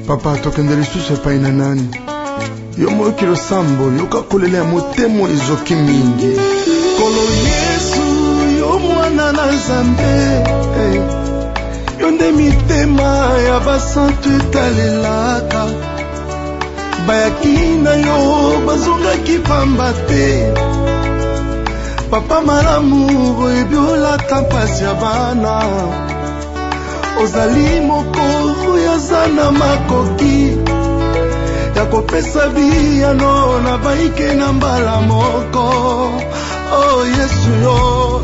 Papa tokende lisusu epai na nani? Yo moyoki losambo yoka kolela ya motemo ezoki mingi. Kolo Yesu yo mwana na Nzambe, yo nde mitema ya basantu etalelaka. Bayaki na yo bazongaki pamba te. Papa malamu oyebi olata mpasi ya bana. Ozali moko oyo aza na makoki ya kopesa biyano na baike na mbala moko. Oh Yesu yo,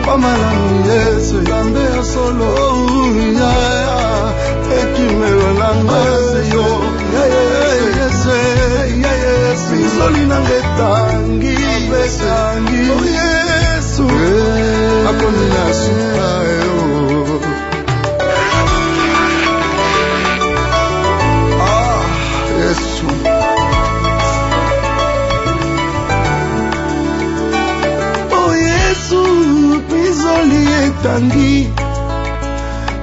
Papa malamu Yesu Nzambe ya solo. Ekimelo na ngase yo, Yesu izoli na ngetangi besangi. Oh Yesu akoni na suka yo. Tangi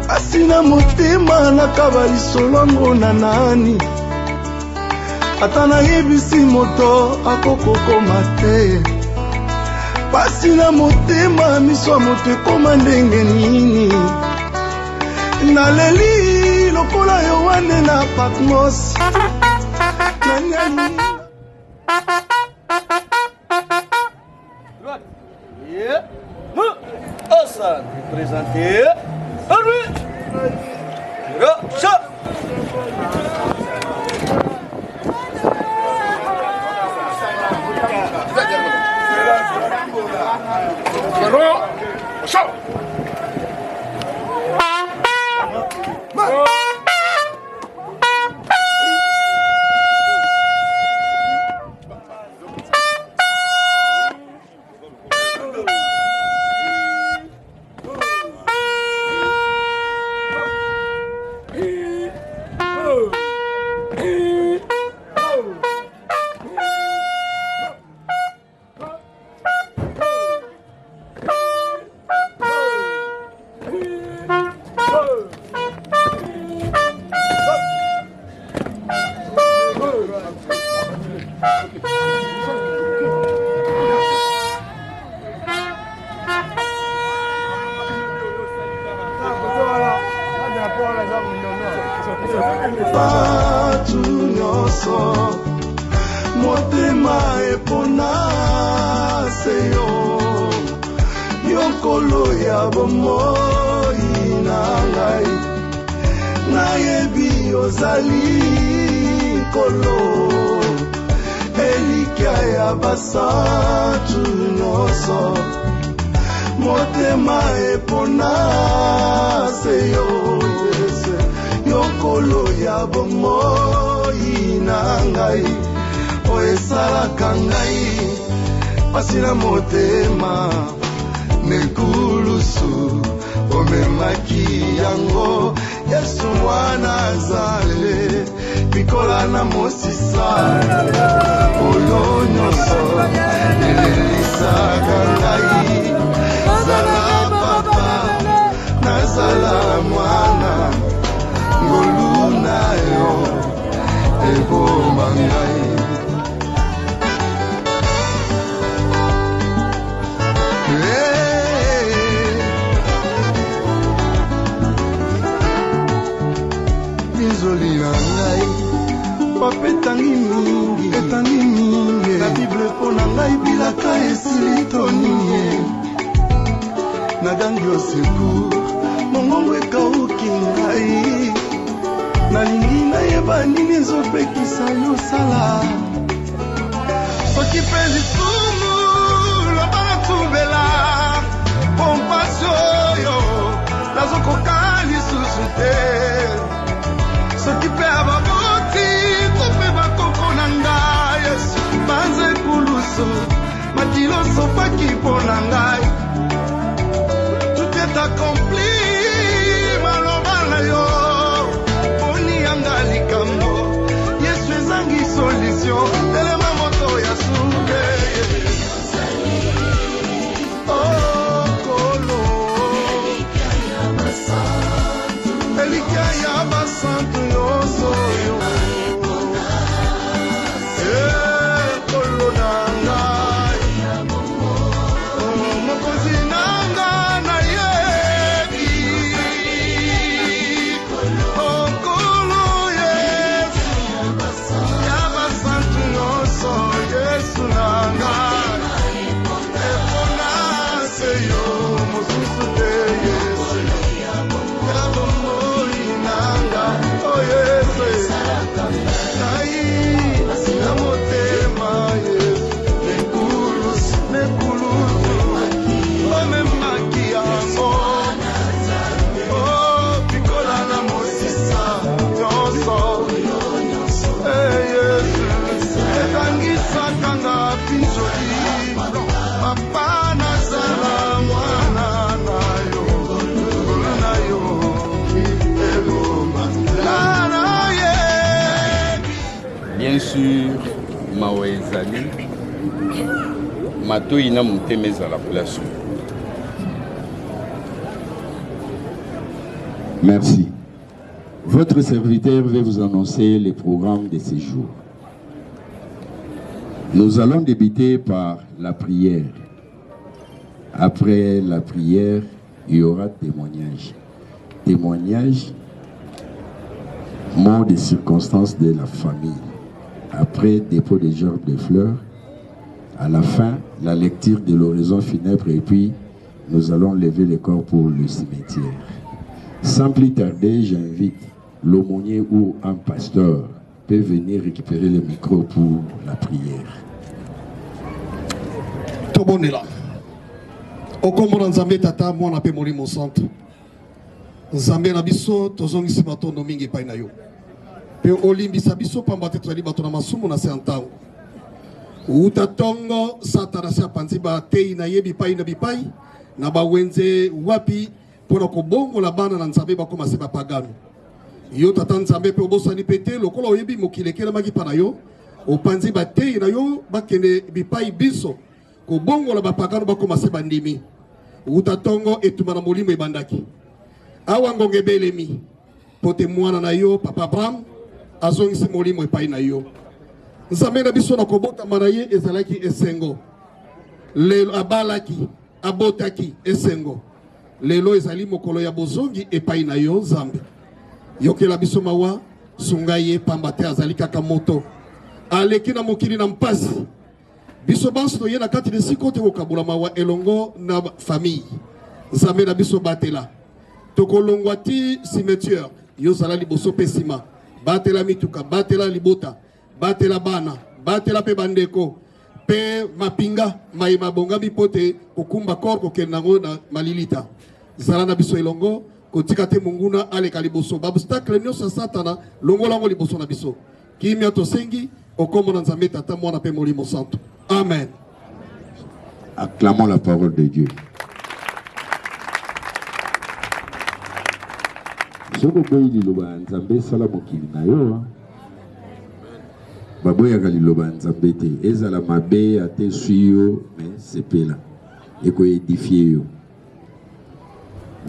asina motema na kabali solongo na nani. Ata na yebisi moto akokokoma te. Pasi na motema miso moto ekoma ndenge nini. Naleli lokola Yohane na Patmos. Présenter à lui. Batu nyonso motema epona seyo yokolo ya bomoi na ngai nayebi ozali kolo elikia ya basatu nyonso motema epona seyo yokolo ya bomoi na ngai oesalaka ngai pasi na motema nekulusu omemaki yango Yesu mwana zale bikola na mosisa oyo nyonso elelisaka ngai zala papa nazala mwana ngolu na yo ekoma ngai. Bizoli na ngai papa etangi mingi na Bible mpo na ngai bilaka esili toninye nagangi oseku mongongo ekauki ngai nalingi nayeba nini ezopekisa yosala soki mpe lisumu loba natubela pompasi oyo nazokoka lisusu te soki mpe ababoti to mpe bakoko na ngai Yesu banze kulusu matiloso paki mpo na ngai tout est accompli maloba na yo poni yanga likambo Yesu ezangi solution telema moto ya suke oh kolo elikia ya basantu yo sûr Mawezali Mato ina muteme à la place. Merci. Votre serviteur va vous annoncer les programmes de ce jour. Nous allons débuter par la prière. Après la prière, il y aura témoignage. Témoignage, mot des circonstances de la famille. Après, dépôt des gerbes de fleurs. À la fin, la lecture de l'horizon funèbre et puis nous allons lever le corps pour le cimetière. Sans plus tarder, j'invite l'aumônier ou un pasteur peut venir récupérer le micro pour la prière. Tobonela. Okomona Nzambe tata mwana pe molimo centre. Nzambe na biso tozongisi batondo mingi epai na yo. Pe olimbisa biso pamba te tozali bato na masumu na se ya ntango. Uta tongo satana se apanzi batei na ye bipai na bipai na bawenze wapi mpona kobongola bana na Nzambe bakoma se bapagano. Yo tata Nzambe pe obosani pete lokola oyebi mokili ekelemaki mpa na yo opanzi batei na yo bakende bipai biso kobongola bapagano bakoma se bandimi. Uta tongo etuma na molimo ebandaki. Awa ngonge belemi pote mwana na yo papa Abraham azongisi molimo epai na yo. Nzambe na biso na kobota mana ye ezalaki esengo. Lelo abalaki abotaki esengo. Lelo ezali mokolo ya bozongi epai na yo Nzambe. Yokela biso mawa sunga ye pamba te azali kaka moto. Aleki na mokili na mpasi. Biso banso to ye na kati de sikote kokabula mawa elongo na famille. Nzambe na biso batela. Tokolongwa ti cimetière yo zala liboso pesima. Batela mituka, batela libota, batela bana, batela pe bandeko, pe mapinga, mai mabonga bipote, kokumba kor kokenango na malilita. Zala na biso elongo, kotika te munguna ale kaliboso. Babustakle nyosa satana, longo lango liboso na biso. Kimia tosengi, okombo na Nzambe tata mwana pe molimo santo. Amen. Acclamons la parole de Dieu. Soko boyi liloba Nzambe sala mokili na yo. Baboyaka liloba Nzambe te. Ezala mabe ate suyo mais sepela. Eko édifier yo.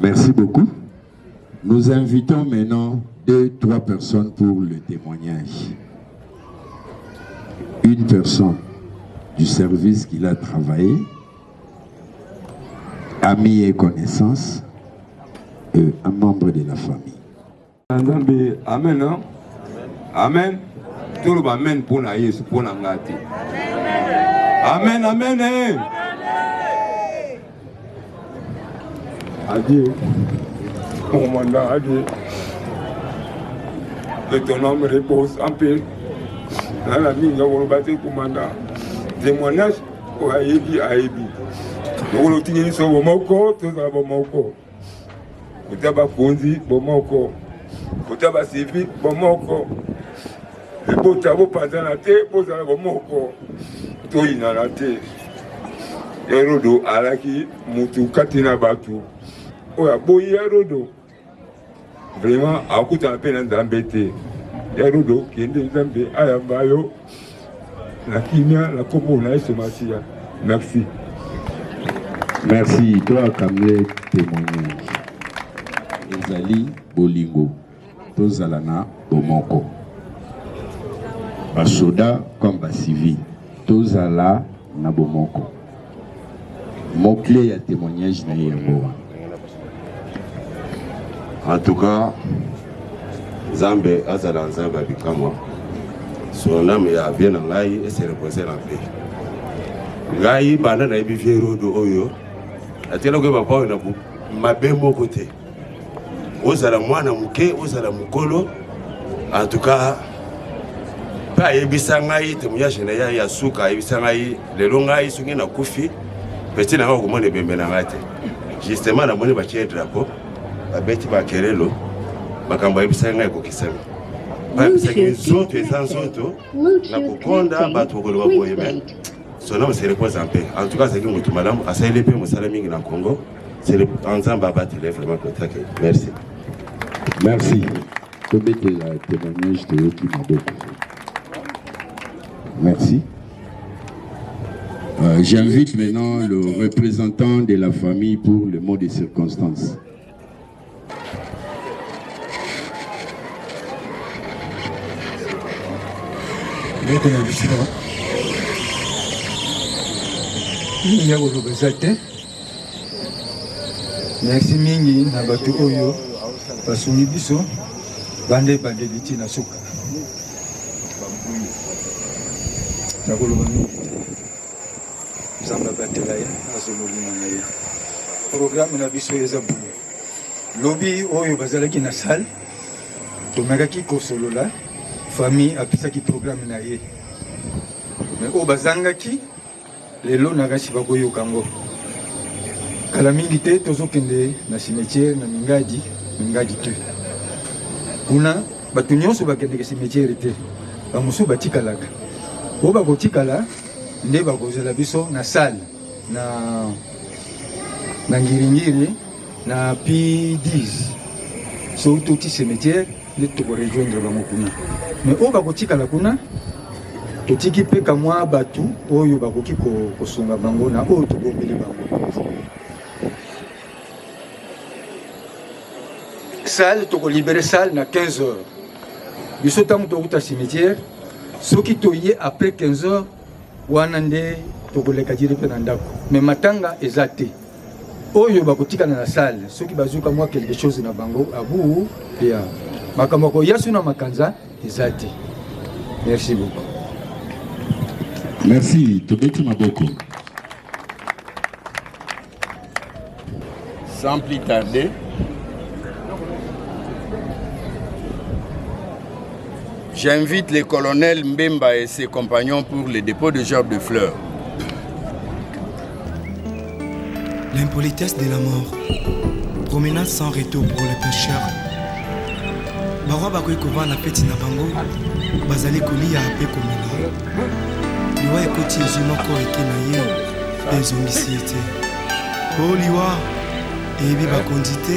Merci beaucoup. Nous invitons maintenant 2-3 personnes pour le témoignage. Une personne du service qu'il a travaillé, ami et connaissance, et un membre de la famille. Amen. Amen. Amen. Tout le monde amen pour la Yesu pour la ngati. Amen. Amen. Adieu. Mon mandat, adieu. Que ton âme repose en paix. Dans la vie, nous avons battu pour mandat. Témoignage, ou aïbi, aïbi. Nous avons tenu sur mon moko, tout ça, mon moko. Vous avez conduit, mon moko. Vous avez suivi, mon moko. Et pour t'avoir pensé à la terre, pour t'avoir mon moko. Tout y a la terre. Et Rodo, Alaki, Moutou, Katina Batou. Oh, ya boyi Rodo. Vraiment, à coup de peine d'embêter. Ya Rodo, qui est d'embêter, Ayambayo. La Kimia, la Komo, la Somatia. Merci. Merci. Toi, Kamle, témoignage. Ezali Bolingo. Tozalana Bomoko. Basoda comme Basivi. Tozala na Bomoko. Mot-clé à témoignage na Yemboa. En tout cas, Zambé Azala Nzamba Bikama. Son âme est bien en l'ail et se reposer en paix. Gaï, Bana na Ibifié Rodo Oyo. A tel que ma parole m'a bien mon côté. Ozala mwana muke, ozala mukolo. En tout cas, pas ebisa ngai témoignage na ya suka ebisa ngai lelo ngai sungi na kufi. Petit na ko mone bembe na ngate. Justement na mone ba tie drapeau. Ba beti ba kelelo. Makambo ebisa ngai ko kisema. Ba ebisa ngai zoto ezanzoto. Na kukonda bato ko lo boye mais. Son nom se repose en paix. En tout cas, c'est que mutu madame asaile pe musala mingi na Congo. C'est le ensemble battre les vraiment contact. Merci. Merci. Commettez la témoignage de Yoki Maboko. Merci. J'invite maintenant le représentant de la famille pour le mot de circonstance. Merci mingi na batu oyo basungi biso bande biti na suka nakoloba mingi nzambe abatela ye azolobima na ye programme na biso eza boye lobi oyo bazalaki na salle tomekaki kosolola famille apisaki programme na ye me oyo bazangaki lelo nakasi bakoyoka yango kala mingi te tozokende na cimetière na mingadi te kuna bato nyonso bakendeke cimetière te bamosusu batikalaka oyo bakotikala nde bakozela biso na salle na ngiringiri na P10 soki toti cimetière nde tokorejoindre bango kuna mais oyo bakotikala kuna totiki mpe kamwa bato oyo bakoki kosunga bango na oyo tobombeli bango salle tokolibere salle na 15 heures biso ntango tokuta cimetière soki toye après 15 heures wana nde tokoleka diri mpe na ndako mais matanga eza te oyo bakotikana na salle soki bazuka mwa quelque chose na bango abu ya makambo koya suna makanza eza te. Merci beaucoup. Merci Tobeti Maboko. Sans plus tarder, j'invite les colonels Mbemba et ses compagnons pour le dépôt de gerbes de fleurs. L'impolitesse de la mort. Promenade sans retour pour les pêcheurs. Barwa bakoy kova na peti na bango. Bazali kolia ape komela. Liwa ekoti ezumoko eke na ye. Ezongisi ete. O liwa. Eyebi bakondi te.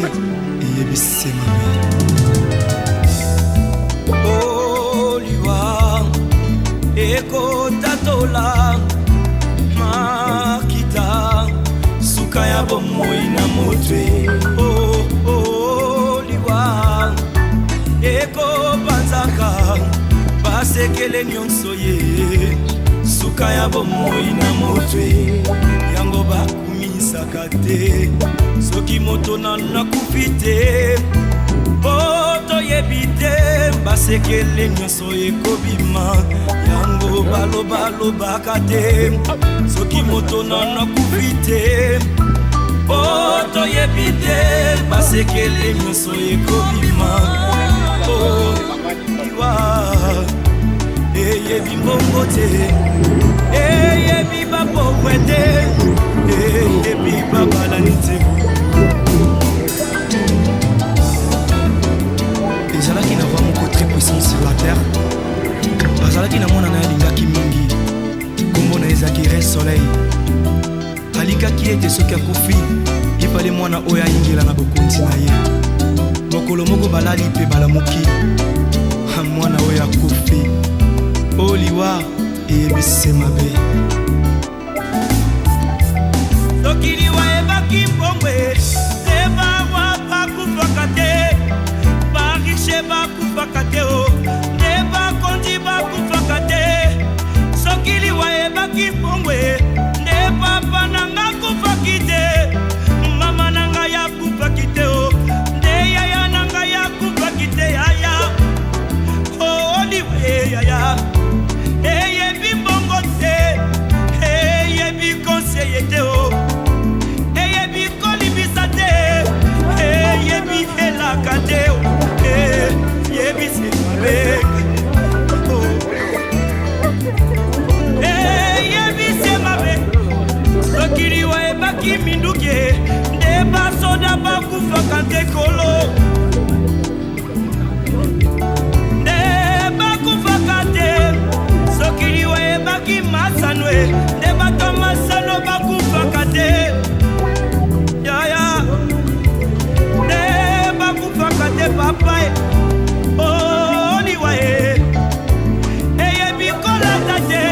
Eyebi semame. O liwa. Eko tatola. Makita. Sukaya bomoi na motwe. Oh liwa. Eko banzaka. Basekele nyonso ye. Sukaya bomoi na motwe. Yango bakumisaka te. Soki moto na nakufite. Poto yebite. Basekele nyonso ekobima. Yango baloba te. Soki moto na nakufite. Poto yebite. Basekele nyonso ekobima. Oh iwa. Eyebi mbongo te. Eyebi babokwe te. Eyebi babalani te. Ezalaki na voix moko très puissante sur la terre. Azalaki na mona na alingaki mingi. Kombo na ezaki Re Soleil. Alikaki ete soki akufi ipale mwana oyo ayingela na bokonzi na ye. Mokolo moko balali mpe balamuki. Mwana oyo akufi. Oliwa eyebisi mabe. Soki liwa ebaki mbongwe. Ebawa bakufaka te. Barishe bakufaka te o. Neba kondi bakufaka te. Soki liwa ebaki mbongwe. Neba pananga kufaki te. Mama nanga ya kufaki te o. Nde yaya nanga ya kufaki te yaya. Oh oliwe yaya. Eyebi mbongo te. Eyebi konseye te o. Eyebi kolibisa te. Eyebi elaka te o. Eyebi semabe. Eyebi semabe. Soki liwa ebaki minduke. Nde basoda bakufaka te kolo. Nde bakufaka te. Soki liwa ebaki masanwe. Nde bato masano bakufaka te. Yaya. Nde bakufaka te papa. Oh liwa e. Eyebi kolata te.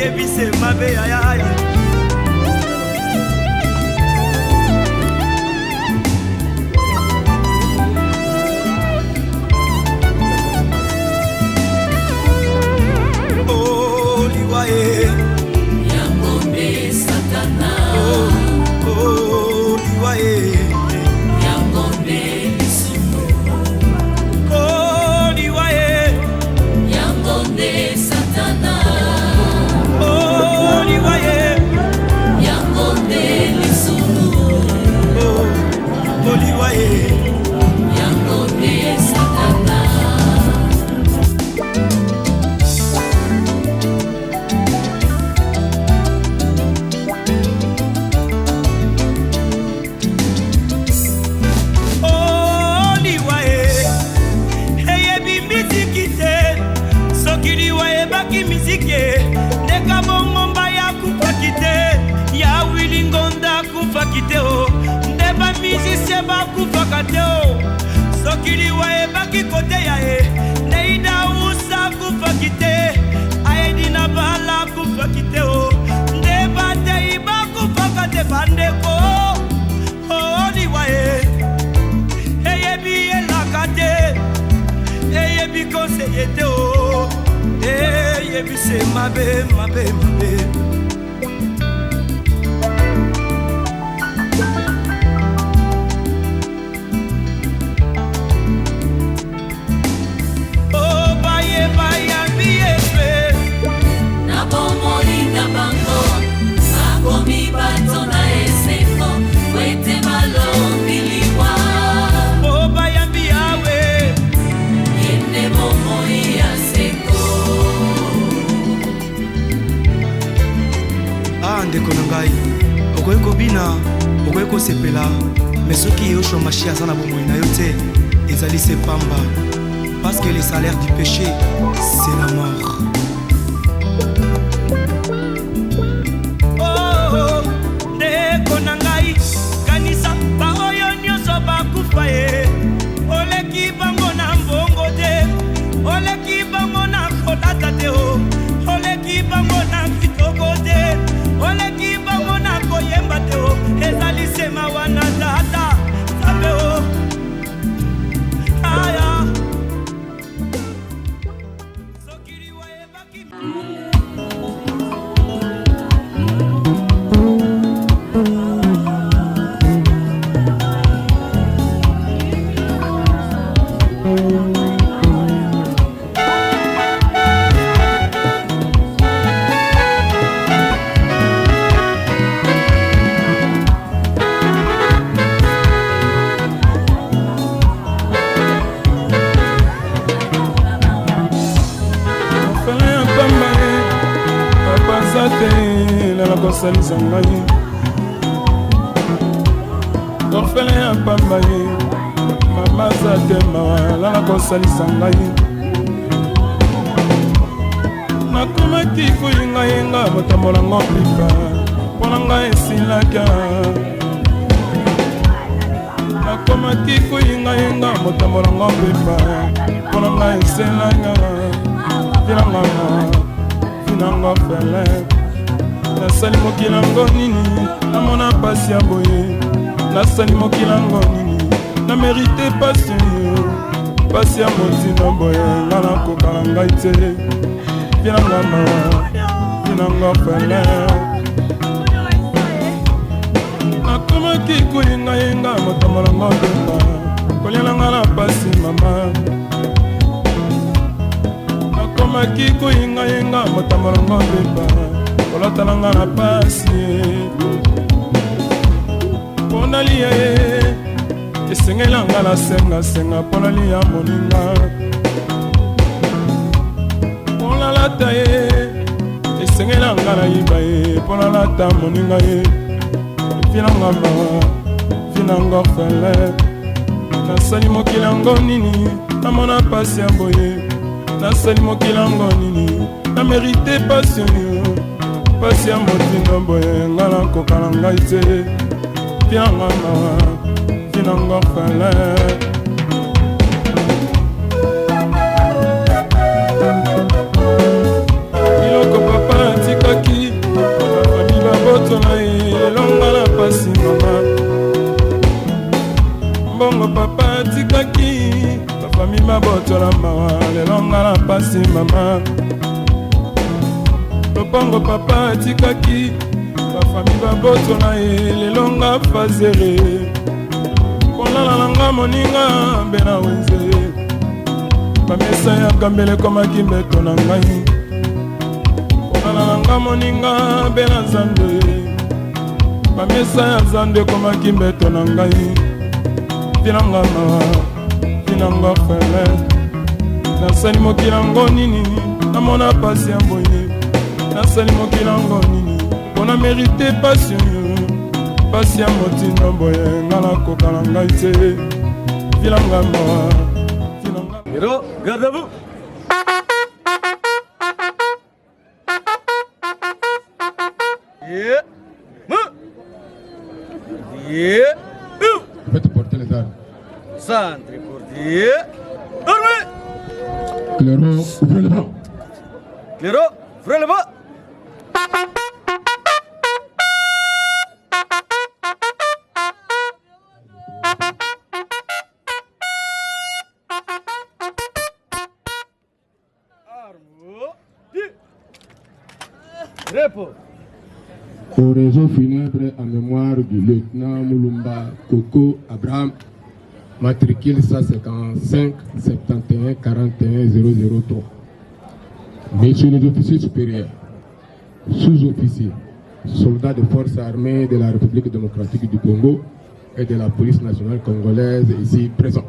eyebise mabe ayayi oh liwaye Yangonde Satana oh liwaye Yangonde Lisumu oh liwaye Yangonde Satana oh liwaye Yangonde Lisumu oh liwaye Yangonde Satana ndeka bongomba ya kufakite ya wilingonda kufakite o ndeba musicien bakufakate o sokili wayebaki kote ya e neida usa kufakite ayedina bala kufakite o ndeba tei bakufakate bandeko oliwaye eyebi elakate eyebi konseyete o eyebise mabe mabe mabe oh baye bayambi efe na bomoli na bango akomi bato na esengo wete malombiliwa oh bayambi yawe yende bomoi ya sengo ndeko na ngai okoki kobina okoki kosepela me soki yoshua mashi aza na bomoi na yo te ezali se pamba parce que le salaire du péché c'est la mort oh ndeko na ngai kanisa baoyo nyonso bakufa ye oleki bango na mbongo te oleki bango na kolata te o oleki bango na kitoko te oleki bango na koyemba te o ezali sema wana tata sabe o aya sokili wayebaki kosalisa ngai orfele ya pamba ye mama za te mawala kosalisa ngai nakomaki koyinga yenga botambolango pipa mpona ngai esilaka nakomaki koyinga yenga botambolango pipa mpona ngai eselaka vinanganga vinango fele nasali mokilango nini namona pasi ya boye nasali mokilango nini na merite pasi pasi ya motima boye nga nakokala ngai te vinanga mawa vinanga fele nakomaki koyenga yenga motambolango bemba kolielanga na pasi mama nakomaki koyenga yenga motambolango bemba kolotalanga na pasi mpona lia ye esengelanga na sengasenga mpona lia moninga mpona lata ye esengelanga na yiba ye mpona lata moninga ye vinanga mawa vinanga orfele nasali mokilango nini namona pasi ya boye nasali mokilango nini na merite passion pasi ya motindo boye nga nakokala ngai te vinanga mawa vinanga orfele biloko papa atikaki mama lopango papa atikaki bafami baboto na ye lelo nga fazere kolala na nga moninga mbe na wenze bamesa ya kambele komaki mbeto na ngai kolala na nga moninga mbe na nzambe bamesa ya nzambe komaki mbeto na ngai tinanga mawa tinanga fele nasali mokili yango nini namona pasi ya mboye nasali mokili yango nini mpona merite pasi pasi ya motindo mboye nga nakoka na ngai te tilanga mawa Héros, garde à vous. Faites porter les armes. Centre pour dire. Armée. Clairon, ouvrez le banc. Clairon, ouvrez le banc. Au réseau funèbre en mémoire du lieutenant Moulumba Koko Abraham, matricule 155 71 41 003. Messieurs les officiers supérieurs, sous-officiers, soldats des forces armées de la République démocratique du Congo et de la police nationale congolaise ici présents.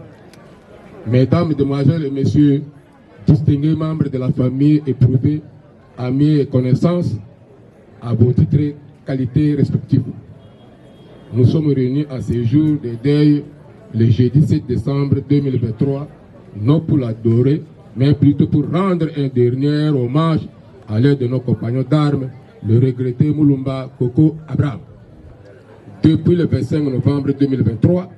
Mesdames, Mesdemoiselles et Messieurs, distingués membres de la famille éprouvée, amis et connaissances, à vos titres, qualités respectives. Nous sommes réunis à ce jour de deuil le jeudi 7 décembre 2023, non pour l'adorer, mais plutôt pour rendre un dernier hommage à l'un de nos compagnons d'armes, le regretté Moulumba Koko Abraham. Depuis le 25 novembre 2023,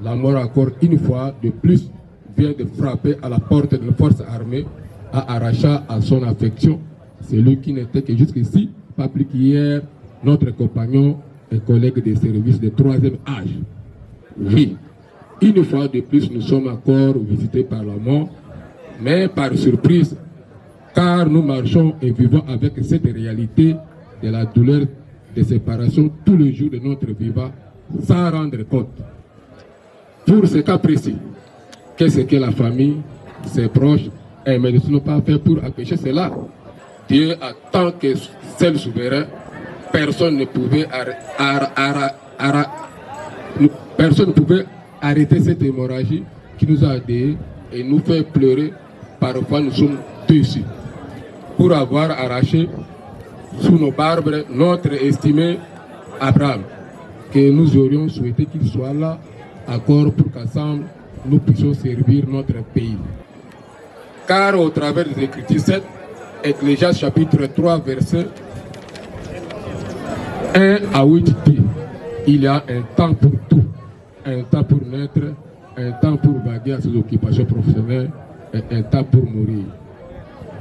la mort encore une fois de plus vient de frapper à la porte de nos forces armées, à arracher à son affection celui qui n'était que jusqu'ici, pas plus qu'hier, notre compagnon et collègue des services de 3e âge. Oui, une fois de plus, nous sommes encore visités par la mort, mais par surprise, car nous marchons et vivons avec cette réalité de la douleur de séparation tous les jours de notre vivant, sans rendre compte. Pour ce cas précis, qu'est-ce que la famille, ses proches et médecins n'ont pas fait pour empêcher cela? Dieu, en tant que seul souverain, personne ne pouvait arrêter cette hémorragie qui nous a aidés et nous fait pleurer. Parfois, nous sommes déçus pour avoir arraché sous nos barbes notre estimé Abraham, que nous aurions souhaité qu'il soit là encore pour qu'ensemble nous puissions servir notre pays. Car au travers des Écritures 7, Ecclésiaste chapitre 3, verset 1 à 8 dit, il y a un temps pour tout, un temps pour naître, un temps pour vaguer à ses occupations professionnelles et un temps pour mourir.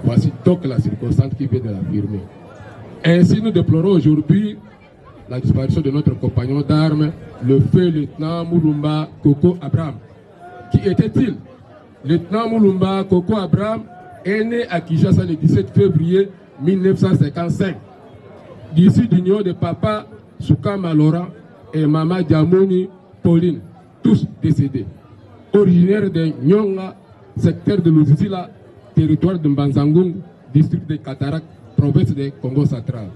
Voici donc la circonstance qui vient de l'affirmer. Ainsi, nous déplorons aujourd'hui la disparition de notre compagnon d'armes, le feu lieutenant Moulumba Koko Abraham. Qui était-il? Lieutenant Moulumba Koko Abraham est né à Kinshasa le 17 février 1955. D'ici d'union de papa Soukama Laurent et maman Diamoni Pauline, tous décédés. Originaire de Nyonga, secteur de Luzizila, territoire de Mbanzangung, district de Katarak, province de Congo central.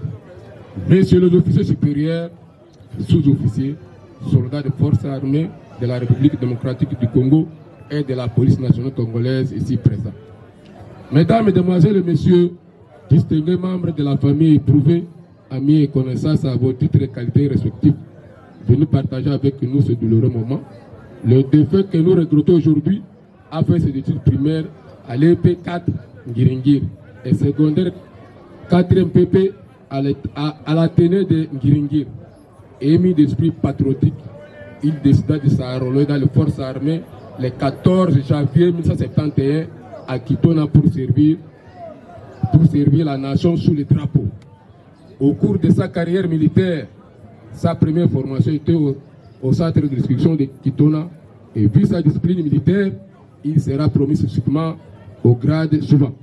Messieurs les officiers supérieurs, sous-officiers, soldats de forces armées de la République démocratique du Congo et de la police nationale congolaise ici présents. Mesdames, Mesdemoiselles et Messieurs, distingués membres de la famille éprouvée, amis et connaissances à vos titres et qualités respectifs, venus partager avec nous ce douloureux moment. Le défunt que nous regrettons aujourd'hui a fait ses études primaires à l'EP 4 Ngiringir et secondaire 4e PP à l'Athénée de Ngiringir. Émis d'esprit patriotique, il décida de s'enrôler dans les forces armées le 14 janvier 1971 à Kitona pour servir la nation sous les drapeaux. Au cours de sa carrière militaire, sa première formation était au centre d'instruction de Kitona et vu sa discipline militaire, il sera promu successivement au grade suivant.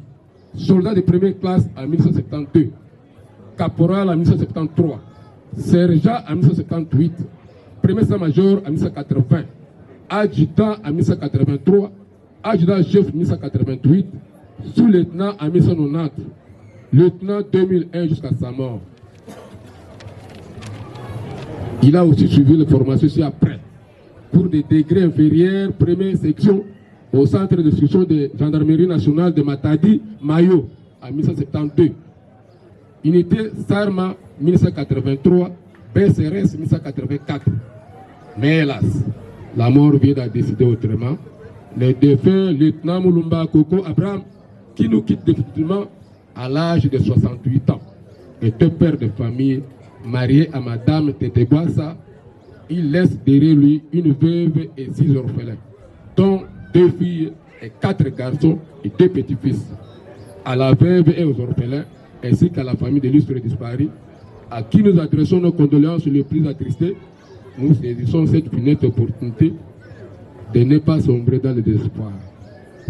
soldat de première classe en 1972, caporal en 1973, sergent en 1978, premier état-major en 1980, adjudant en 1983, adjudant-chef en 1988, sous-lieutenant en 1990, lieutenant 2001 jusqu'à sa mort. Il a aussi suivi la formation ci-après pour des degrés inférieurs, première section au centre d'instruction de gendarmerie nationale de Matadi, Mayo, en 1972. Unité Sarma, 1983, BCRS, 1984. Mais hélas, la mort vient de décider autrement. Le défunt lieutenant Moulumba Koko Abraham, qui nous quitte définitivement à l'âge de 68 ans, était père de famille, marié à Madame Tete Boissa. Il laisse derrière lui une veuve et 6 orphelins, dont 2 filles et 4 garçons et 2 petits-fils. À la veuve et aux orphelins, ainsi qu'à la famille de l'illustre disparu, à qui nous adressons nos condoléances les plus attristées, nous saisissons cette funeste opportunité de ne pas sombrer dans le désespoir.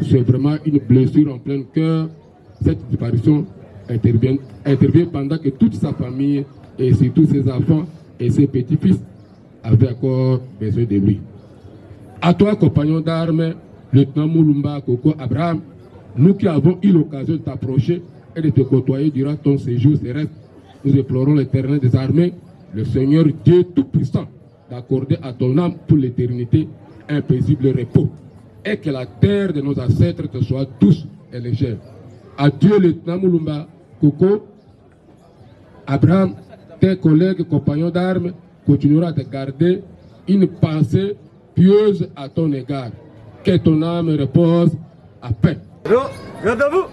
C'est vraiment une blessure en plein cœur. Cette disparition intervient pendant que toute sa famille et surtout ses enfants et ses petits-fils avaient encore besoin de lui. À toi, compagnon d'armes, lieutenant Moulumba Koko Abraham, nous qui avons eu l'occasion de t'approcher et de te côtoyer durant ton séjour terrestre, nous implorons l'Éternel des armées, le Seigneur Dieu Tout-Puissant, d'accorder à ton âme pour l'éternité un paisible repos, et que la terre de nos ancêtres te soit douce et légère. Adieu, lieutenant Moulumba Koko Abraham, tes collègues compagnons d'armes continueront à te garder une pensée pieuse à ton égard. Que ton âme repose à paix. Garde à vous.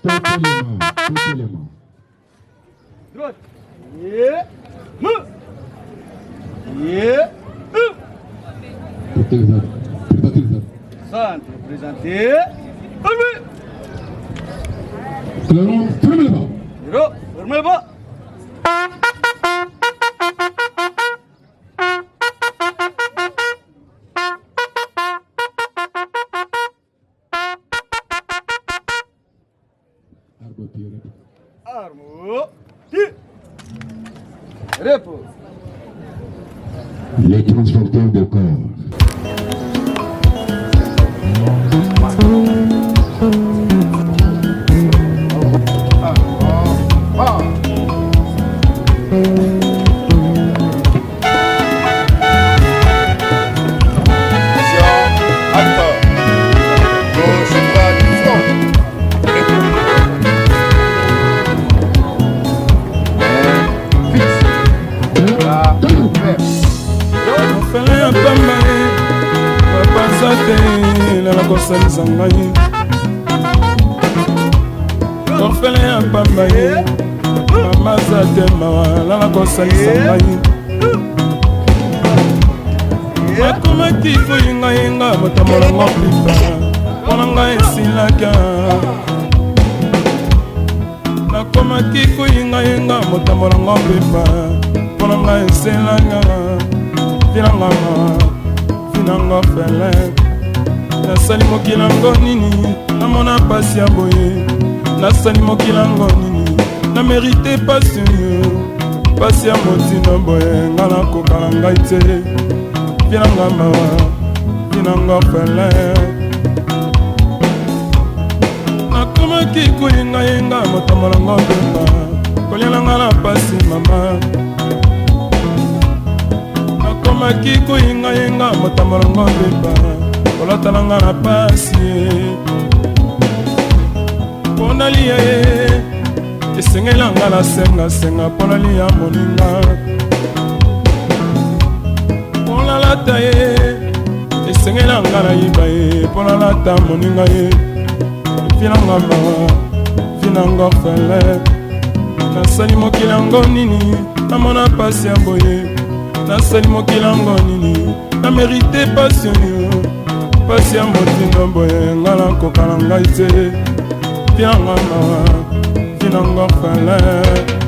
Portez les mains. Droite. Yeah. Yeah. Portez les armes. Préparez les armes. Centre présenté. Armé. Claron, fermez les mains. Giro, fermez les mains. Armo. Repos. Les transporteurs de corps. kosalisa ngai orphelin ya pamba ye mama za te mawa lala kosalisa ngai nakomaki koyingayenga motambolango pipa mpona ngai esilaka nakomaki koyingayenga motambolango pipa mpona ngai esilaka vinanga orphelin nasali mokilango nini namona pasi ya boye nasali mokilango nini na merite pasi pasi ya motina boye nga nakokala ngai te vinanga mawa vinanga orphelin nakomaki koyengayenga motambolango mpenga kolielanga na pasi mama nakomaki koyengayenga motambolango mpenga kolotalanga na pasi mpona lia ye esengelanga na sengasenga mpona lia moninga mpona lata ye esengelanga na yiba ye mpona lata moninga ye vinanga mawa vinanga orphelin nasali mokilango nini namona pasi ya boye nasali mokilango nini na merite passion pasi ya motindo boye nga nakokala ngai te vinanga mawa vinanga orphelin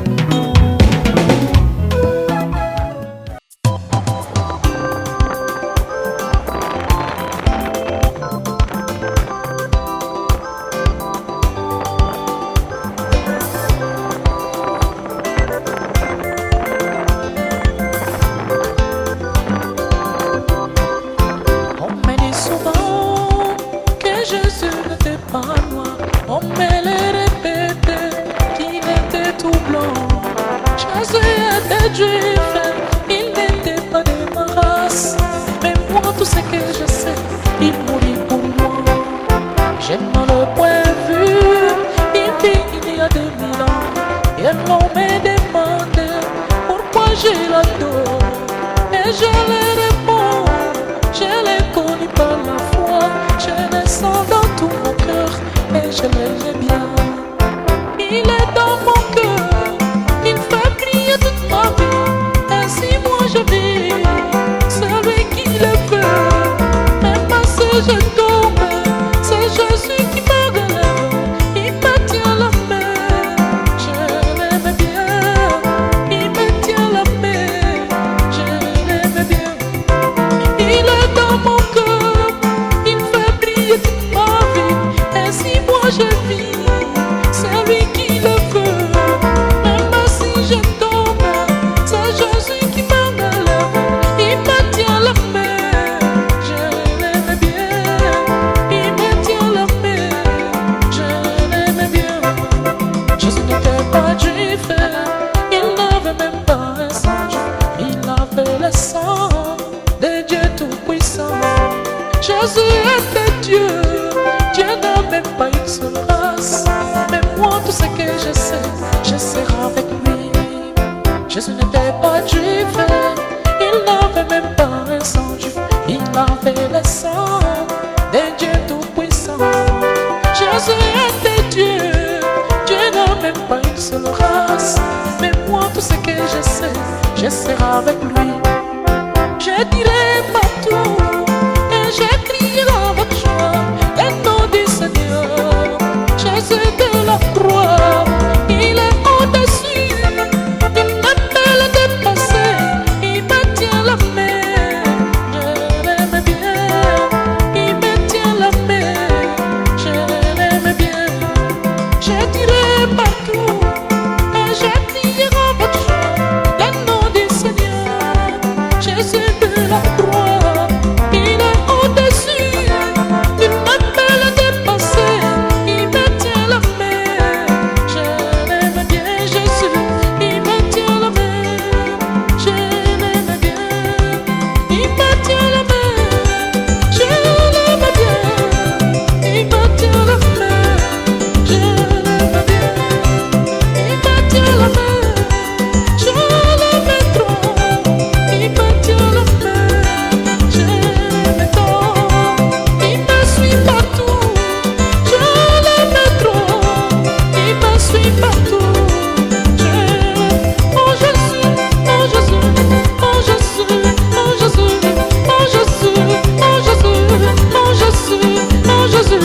juif, il n'était pas de ma race. Mais moi, tout ce que je sais, il mourit pour moi. J'ai mal au point vu, il dit il y a 2000 ans. Et l'on me demande pourquoi je l'adore. Et je lui réponds, je l'ai connu par la foi. Je le sens dans tout mon cœur et je l'aime bien. Il est dans mon cœur, il fait briller toute ma vie. Ainsi moi je vis, celui qui le veut. Même si je tombe, c'est Jésus qui me relève. Il me tient la main, je l'aime bien. Il me tient la main, je l'aime bien. Il est dans mon cœur, il fait briller toute ma vie. Ainsi moi je vis, c'est lui qui le veut. Même si je tombe, c'est Jésus qui me relève. Il me tient la main, je l'aime bien. Il me tient la main, je l'aime bien. Jésus n'était pas juif, il n'avait même pas un sang. Il avait le sang de Dieu tout-puissant. Jésus était Dieu, Dieu n'a même pas une seule race. Mais moi, tout ce que je sais, je serai avec lui. Jésus n'était pas juif, il n'avait même pas un sang juif. Il avait le sang de Dieu tout-puissant. Jésus était Dieu, Dieu n'a même pas une seule race. Mais moi, tout ce que je sais, je serai avec lui. Je dirai partout et je crierai avec joie le nom du Seigneur. Jésus de la croix, il est au-dessus, il ne peut le dépasser. Il me tient la main, je l'aime bien. Il me tient la main, je l'aime bien. Je dirai partout et je crierai avec joie le nom du Seigneur. Jésus de la croix, il est au-dessus, il ne peut le dépasser. Il me tient la main, je l'aime bien. Jésus, il me tient la main, je l'aime bien. Il me tient la main, je l'aime bien. Il me tient la main, je l'aime bien. Il me tient la main, je l'aime trop. Il me tient la main, je l'aime tant. Il me suit partout, je l'aime trop. Il me suit partout, je l'aime. Oh Jésus, oh Jésus, oh Jésus, oh Jésus, oh Jésus, oh Jésus, oh Jésus, oh Jésus.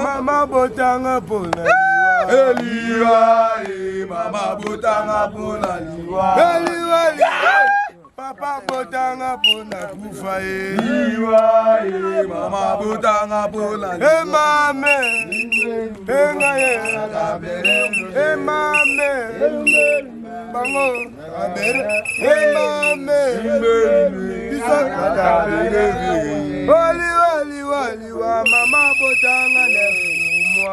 Mama botanga pona liwa, mama botanga pona liwa, papa botanga pona kufa liwa, mama botanga pona liwa, mame, engaye, mame, bango, mame, liwa, mama botanga liwa,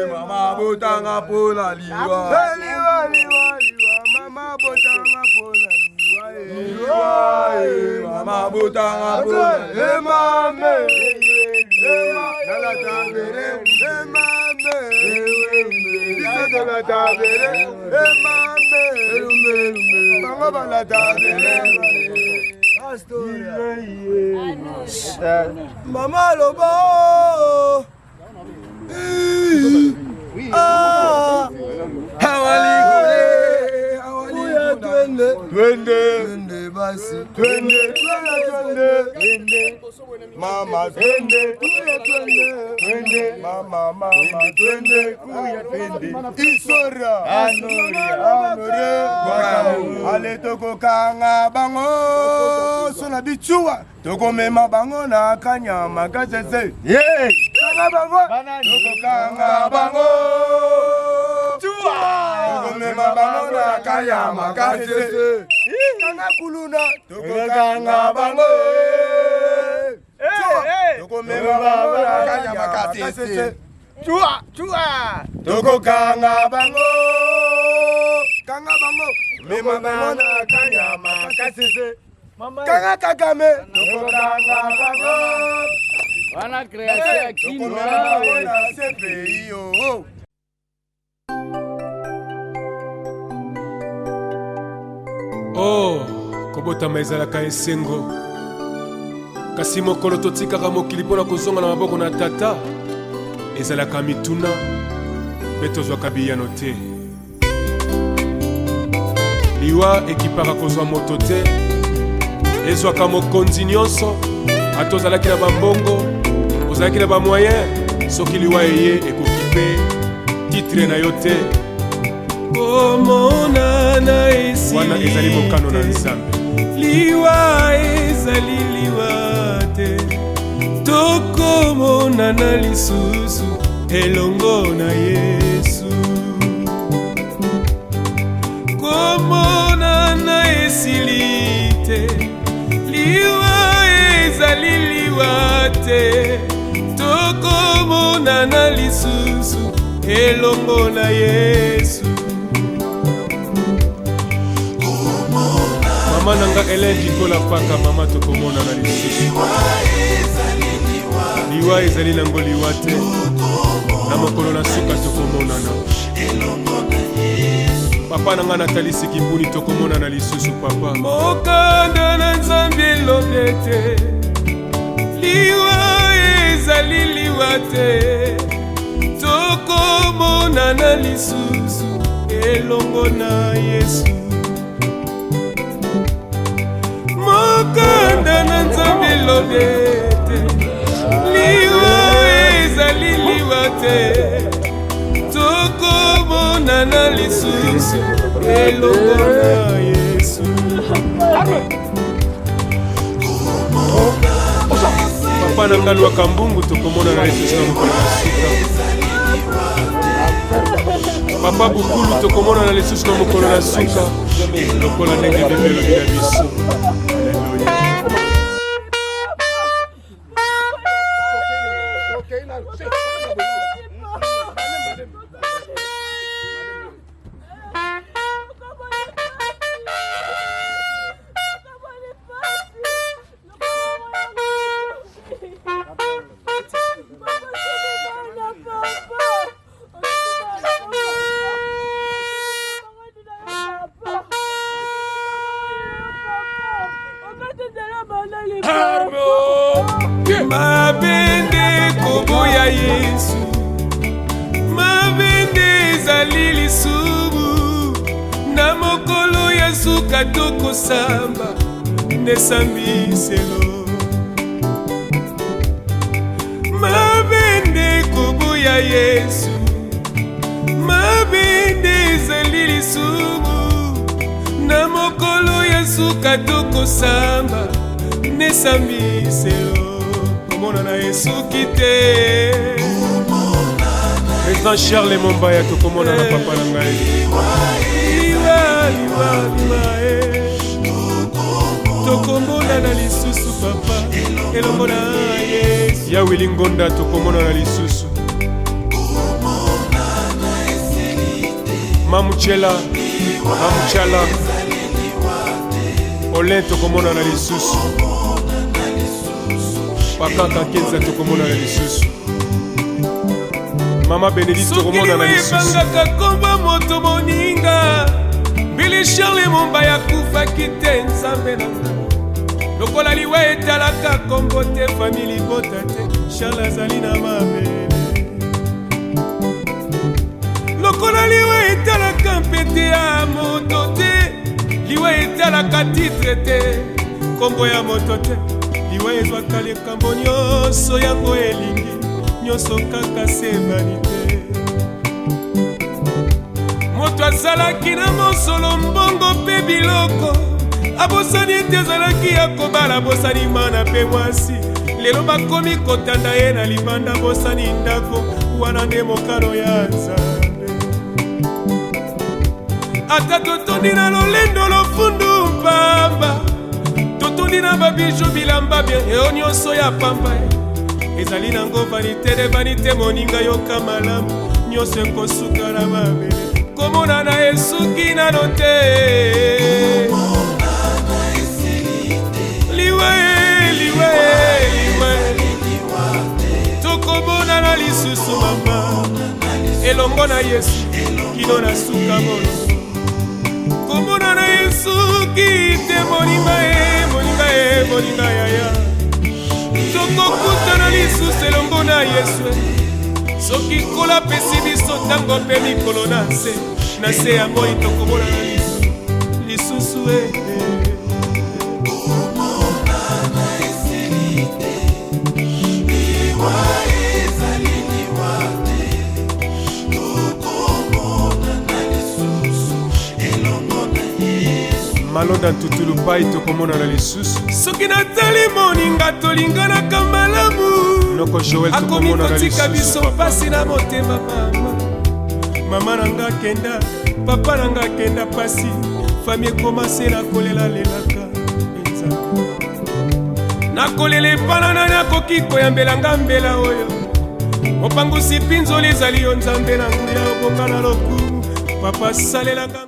mama botanga pona liwa, mama botanga pona liwa, mama botanga pona mame, la tabere, mame, biso la tabere, mame, mama la tabere. Mama Lobo, twende basi, twende mama, twende mama, twende isora anore ale toko kanga bango sona bichua toko mema bango na kanyama kasese kanga bango toko kanga bango chua toko mema bango na kanyama kasese kanga kuluna tokokanga bango tokomema bango na kanyama kasese chua tokokanga bango mema bango na kanyama kasese kanga Kagame tokokanga bango wana création ya kinwa na CPI yo. Oh, kobotama ezalaka esengo kasi mokolo totikaka mokili mpona kozonga na maboko na tata ezalaka mituna mpe tozwaka biyano te liwa ekipaka kozwa moto te ezwaka mokonzi nyonso ata ozalaki na bambongo ozalaki na bamoyen soki liwa eye ekoki mpe titre na yo te komonana esi wana ezali mokano na nzambe liwa ezali liwa te tokomonana lisusu elongo na Yesu komonana esili te liwa ezali liwa te tokomonana lisusu elongo na Yesu mama nanga elenji kola paka mama tokomona na lisusu liwa ezali nango liwa te na mokolo na suka tokomonana papa nanga natalisi kibuni tokomona na lisusu papa mokanda na nzambe elobi te liwa ezali liwa te tokomonana lisusu elongo na Yesu mokanda na nzambe elobi te liwa ezali liwa te tokomonana lisusu elongo na Yesu papa na ngai lwaka mbungu tokomonana lisusu na mokolo na suka papa bukulu tokomonana lisusu na mokolo na suka lokola ndenge bibelo bina biso. Mabende koboya Yesu mabende ezali lisumu na mokolo ya suka tokosamba nesambiselo mabende koboya Yesu mabende ezali lisumu na mokolo ya suka tokosamba nesambiselo komona na Yesu kite Président Charles Mombaya tokomona na papa na ngai tokomona na lisusu papa elongo na Yesu ya Willy Ngonda tokomona na lisusu Mamuchala Olin tokomona na lisusu Pakaka Kenza tokomona na lisusu Mama Benedicte tokomona na lisusu Sokili komba moto moninga Billy Charles Mombaya kufaki te nzambe na nga lokola liwa etalaka kombo te famili bota te Charles azali na mabele lokola liwa etalaka mpete ya moto te liwa etalaka titre te kombo ya moto te liwa ezwaka likambo nyonso yango elingi nyonso kaka se vanite moto azalaki na mosolo mbongo mpe biloko abosani ete azalaki ya kobala abosani mana mpe mwasi lelo bakomi kotanda ye na libanda abosani ndako wana nde mokano ya nzambe ata totondi na lolendo lofundu pamba totondi na babijo bilamba bien eo nyonso ya pamba ezali nango vanité de vanité moninga yoka malamu nyonso ekosuka na mabele komona na esuki nano te liwe tokomona na lisusu mama elongo na yesu kino na suka molo komona na yesu kite moninga yaya tokokutana lisusu elongo na yesu soki kola pesi biso ntango mpe mikolo na se ya moi tokomona na lisusu malonda ntutulu pai tokomona na lisusu soki natali moninga tolinganaka malamu akomi kotika biso mpasi na motema mama nanga kenda papa nanga kenda pasi fami ekomase nakolelalelaka nakolela epana nani akoki koyambelanga mbela oyo mopangusi mpinzoli ezali yo nzambe na nguya obonga na lokumu papa salelanga